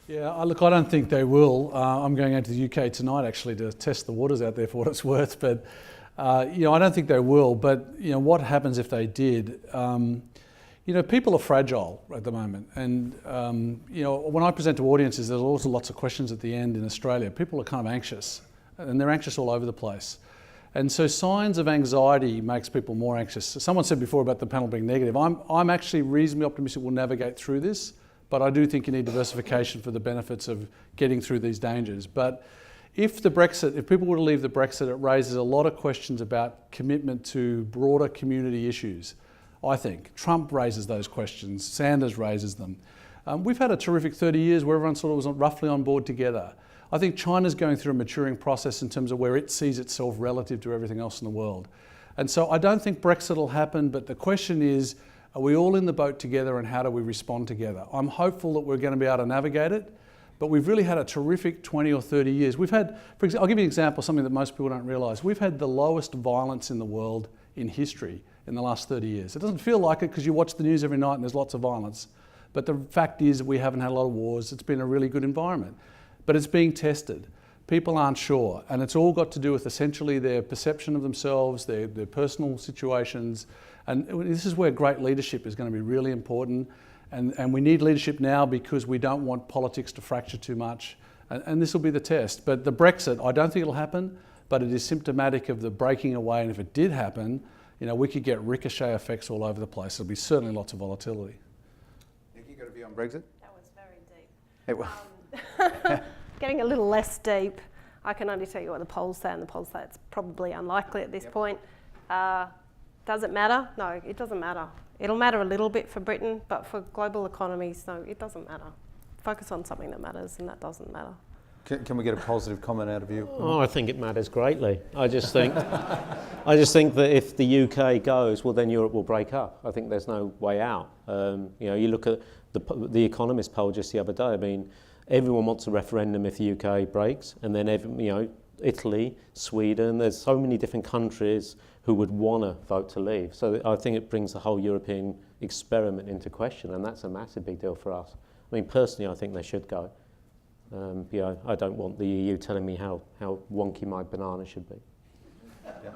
Yeah, look, I don't think they will. I'm going out to the UK tonight actually to test the waters out there for what it's worth, but I don't think they will. But what happens if they did? People are fragile at the moment, and when I present to audiences, there's also lots of questions at the end in Australia. People are kind of anxious, and they're anxious all over the place. And so signs of anxiety makes people more anxious. Someone said before about the panel being negative. I'm actually reasonably optimistic we'll navigate through this, but I do think you need diversification for the benefits of getting through these dangers. But if people were to leave the Brexit, it raises a lot of questions about commitment to broader community issues, I think. Trump raises those questions, Sanders raises them. We've had a terrific 30 years where everyone sort of was roughly on board together. I think China's going through a maturing process in terms of where it sees itself relative to everything else in the world. And so I don't think Brexit will happen, but the question is, are we all in the boat together and how do we respond together? I'm hopeful that we're going to be able to navigate it, but we've really had a terrific 20 or 30 years. We've had, I'll give you an example, something that most people don't realise. We've had the lowest violence in the world in history in the last 30 years. It doesn't feel like it because you watch the news every night and there's lots of violence. But the fact is that we haven't had a lot of wars. It's been a really good environment. But it's being tested. People aren't sure. And it's all got to do with essentially their perception of themselves, their personal situations. And this is where great leadership is going to be really important. And we need leadership now because we don't want politics to fracture too much. And this will be the test. But the Brexit, I don't think it'll happen, but it is symptomatic of the breaking away. And if it did happen, we could get ricochet effects all over the place. There'll be certainly lots of volatility. Nick, you got a view on Brexit? That was very deep. It was. Getting a little less deep, I can only tell you what the polls say, and the polls say it's probably unlikely at this point. Does it matter? No, it doesn't matter. It'll matter a little bit for Britain, but for global economies, no, it doesn't matter. Focus on something that matters, and that doesn't matter. Can we get a positive comment out of you? Oh, I think it matters greatly. I just think that if the UK goes, well, then Europe will break up. I think there's no way out. You look at the Economist poll just the other day. I mean, everyone wants a referendum if the UK breaks, and then Italy, Sweden. There's so many different countries who would want to vote to leave. So I think it brings the whole European experiment into question, and that's a massive big deal for us. I mean, personally, I think they should go. I don't want the EU telling me how wonky my banana should be. Yeah.